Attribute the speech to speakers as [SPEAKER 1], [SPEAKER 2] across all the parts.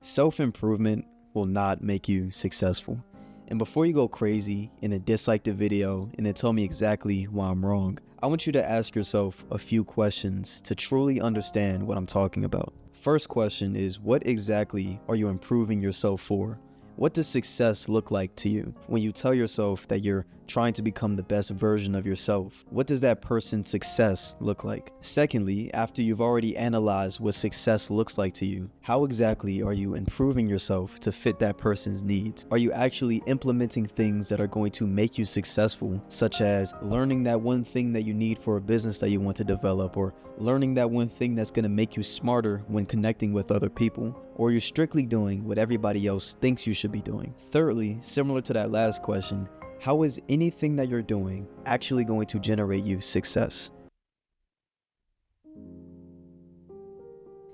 [SPEAKER 1] Self-improvement will not make you successful. And before you go crazy and dislike the video and then tell me exactly why I'm wrong, I want you to ask yourself a few questions to truly understand what I'm talking about. First question is, what exactly are you improving yourself for? What does success look like to you? When you tell yourself that you're trying to become the best version of yourself, what does that person's success look like? Secondly, after you've already analyzed what success looks like to you, how exactly are you improving yourself to fit that person's needs? Are you actually implementing things that are going to make you successful, such as learning that one thing that you need for a business that you want to develop, or learning that one thing that's going to make you smarter when connecting with other people? Or you're strictly doing what everybody else thinks you should be doing? Thirdly, similar to that last question, how is anything that you're doing actually going to generate you success?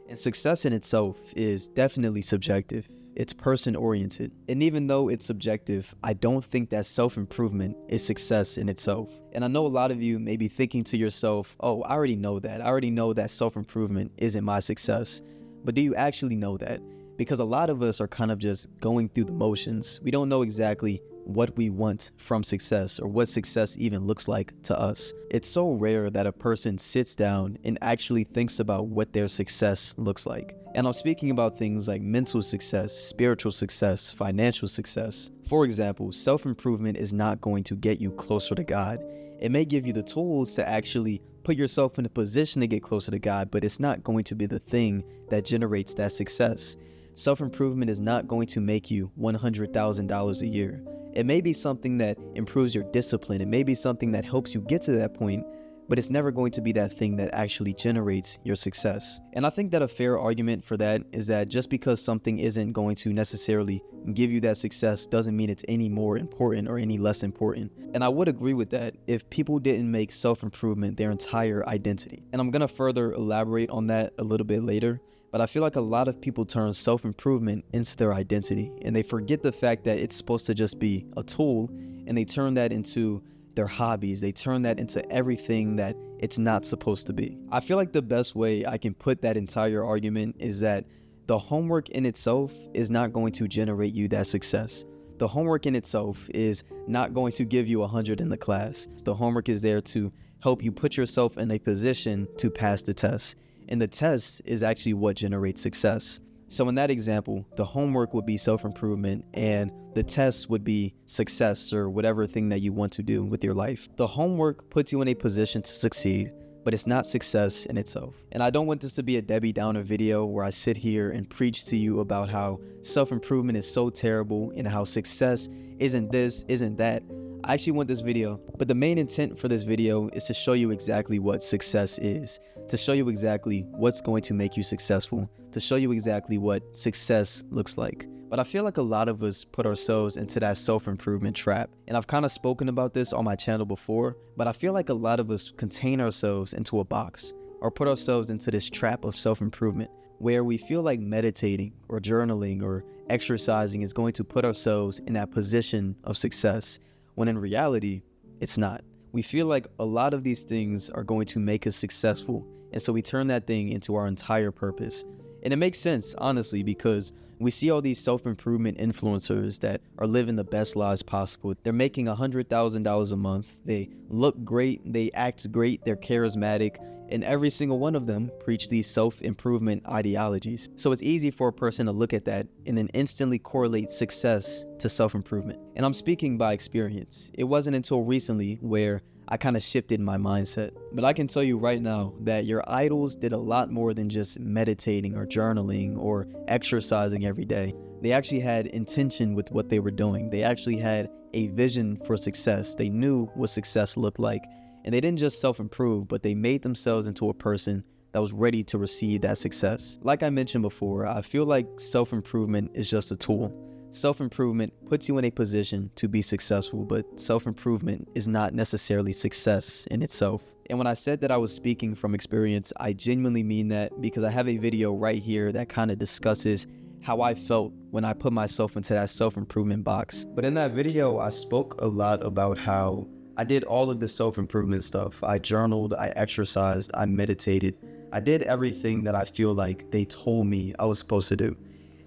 [SPEAKER 1] And success in itself is definitely subjective. It's person-oriented. And even though it's subjective, I don't think that self-improvement is success in itself. And I know a lot of you may be thinking to yourself, oh, I already know that. I already know that self-improvement isn't my success. But do you actually know that? Because a lot of us are kind of just going through the motions. We don't know exactly what we want from success or what success even looks like to us. It's so rare that a person sits down and actually thinks about what their success looks like. And I'm speaking about things like mental success, spiritual success, financial success. For example, self-improvement is not going to get you closer to God. It may give you the tools to actually put yourself in a position to get closer to God, but it's not going to be the thing that generates that success. Self-improvement is not going to make you $100,000 a year. It may be something that improves your discipline. It may be something that helps you get to that point, but it's never going to be that thing that actually generates your success. And I think that a fair argument for that is that just because something isn't going to necessarily give you that success doesn't mean it's any more important or any less important. And I would agree with that if people didn't make self-improvement their entire identity. And I'm going to further elaborate on that a little bit later. But I feel like a lot of people turn self-improvement into their identity, and they forget the fact that it's supposed to just be a tool, and they turn that into their hobbies. They turn that into everything that it's not supposed to be. I feel like the best way I can put that entire argument is that the homework in itself is not going to generate you that success. The homework in itself is not going to give you 100 in the class. The homework is there to help you put yourself in a position to pass the test. And the test is actually what generates success. So in that example, the homework would be self-improvement and the test would be success or whatever thing that you want to do with your life. The homework puts you in a position to succeed, but it's not success in itself. And I don't want this to be a Debbie Downer video where I sit here and preach to you about how self-improvement is so terrible and how success isn't this, isn't that. I actually want this video, but the main intent for this video is to show you exactly what success is, to show you exactly what's going to make you successful, to show you exactly what success looks like. But I feel like a lot of us put ourselves into that self-improvement trap. And I've kind of spoken about this on my channel before, but I feel like a lot of us contain ourselves into a box or put ourselves into this trap of self-improvement where we feel like meditating or journaling or exercising is going to put ourselves in that position of success, when in reality, it's not. We feel like a lot of these things are going to make us successful, and so we turn that thing into our entire purpose. And it makes sense, honestly, because we see all these self-improvement influencers that are living the best lives possible. They're making $100,000 a month. They look great, they act great, they're charismatic, and every single one of them preach these self-improvement ideologies. So it's easy for a person to look at that and then instantly correlate success to self-improvement. And I'm speaking by experience. It wasn't until recently where I kind of shifted my mindset. But I can tell you right now that your idols did a lot more than just meditating or journaling or exercising every day. They actually had intention with what they were doing. They actually had a vision for success. They knew what success looked like. And they didn't just self-improve, but they made themselves into a person that was ready to receive that success. Like I mentioned before, I feel like self-improvement is just a tool. Self-improvement puts you in a position to be successful, but self-improvement is not necessarily success in itself. And when I said that I was speaking from experience, I genuinely mean that because I have a video right here that kind of discusses how I felt when I put myself into that self-improvement box. But in that video, I spoke a lot about how I did all of the self-improvement stuff. I journaled, I exercised, I meditated. I did everything that I feel like they told me I was supposed to do.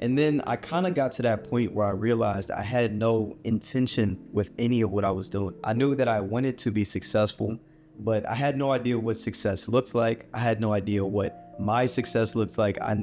[SPEAKER 1] And then I kind of got to that point where I realized I had no intention with any of what I was doing. I knew that I wanted to be successful, but I had no idea what success looks like. I had no idea what my success looks like. I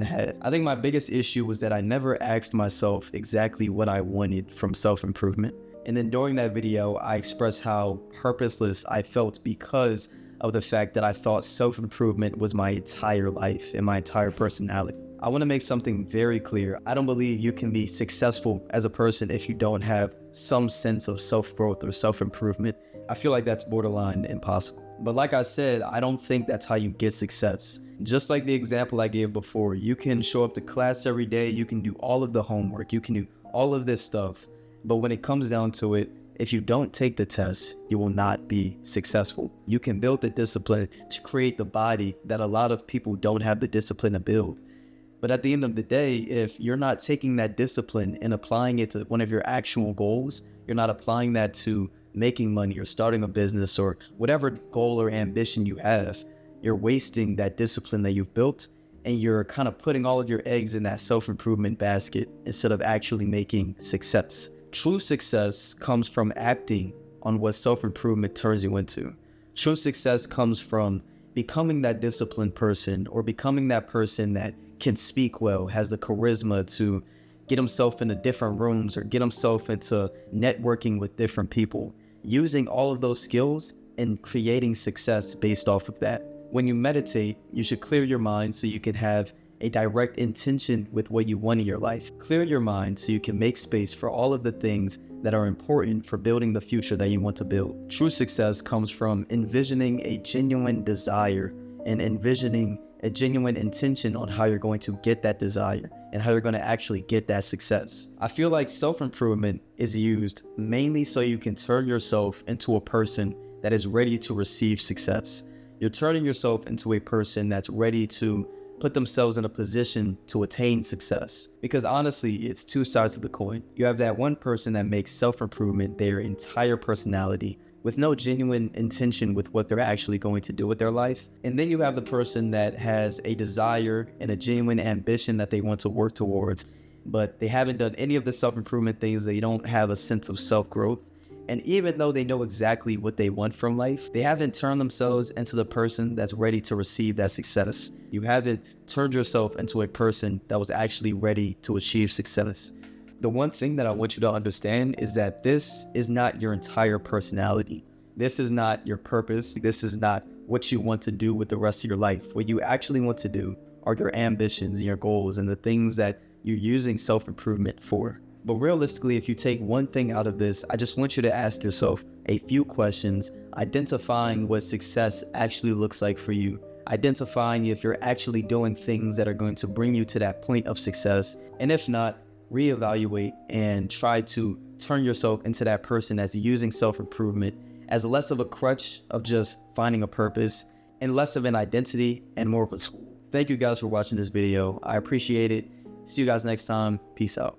[SPEAKER 1] think my biggest issue was that I never asked myself exactly what I wanted from self-improvement. And then during that video, I expressed how purposeless I felt because of the fact that I thought self-improvement was my entire life and my entire personality. I want to make something very clear. I don't believe you can be successful as a person if you don't have some sense of self-growth or self-improvement. I feel like that's borderline impossible. But like I said, I don't think that's how you get success. Just like the example I gave before, you can show up to class every day, you can do all of the homework, you can do all of this stuff. But when it comes down to it, if you don't take the test, you will not be successful. You can build the discipline to create the body that a lot of people don't have the discipline to build. But at the end of the day, if you're not taking that discipline and applying it to one of your actual goals, you're not applying that to making money or starting a business or whatever goal or ambition you have, you're wasting that discipline that you've built, and you're kind of putting all of your eggs in that self-improvement basket instead of actually making success. True success comes from acting on what self-improvement turns you into. True success comes from becoming that disciplined person, or becoming that person that can speak well, has the charisma to get himself into different rooms or get himself into networking with different people, using all of those skills and creating success based off of that. When you meditate, you should clear your mind so you can have a direct intention with what you want in your life. Clear your mind so you can make space for all of the things that are important for building the future that you want to build. True success comes from envisioning a genuine desire and envisioning a genuine intention on how you're going to get that desire and how you're going to actually get that success. I feel like self-improvement is used mainly so you can turn yourself into a person that is ready to receive success. You're turning yourself into a person that's ready to put themselves in a position to attain success. Because honestly, it's two sides of the coin. You have that one person that makes self-improvement their entire personality, with no genuine intention with what they're actually going to do with their life. And then you have the person that has a desire and a genuine ambition that they want to work towards, but they haven't done any of the self-improvement things. They don't have a sense of self-growth. And even though they know exactly what they want from life, they haven't turned themselves into the person that's ready to receive that success. You haven't turned yourself into a person that was actually ready to achieve success. The one thing that I want you to understand is that this is not your entire personality. This is not your purpose. This is not what you want to do with the rest of your life. What you actually want to do are your ambitions and your goals and the things that you're using self-improvement for. But realistically, if you take one thing out of this, I just want you to ask yourself a few questions, identifying what success actually looks like for you, identifying if you're actually doing things that are going to bring you to that point of success, and if not, reevaluate and try to turn yourself into that person that's using self-improvement as less of a crutch of just finding a purpose and less of an identity and more of a tool. Thank you guys for watching this video. I appreciate it. See you guys next time. Peace out.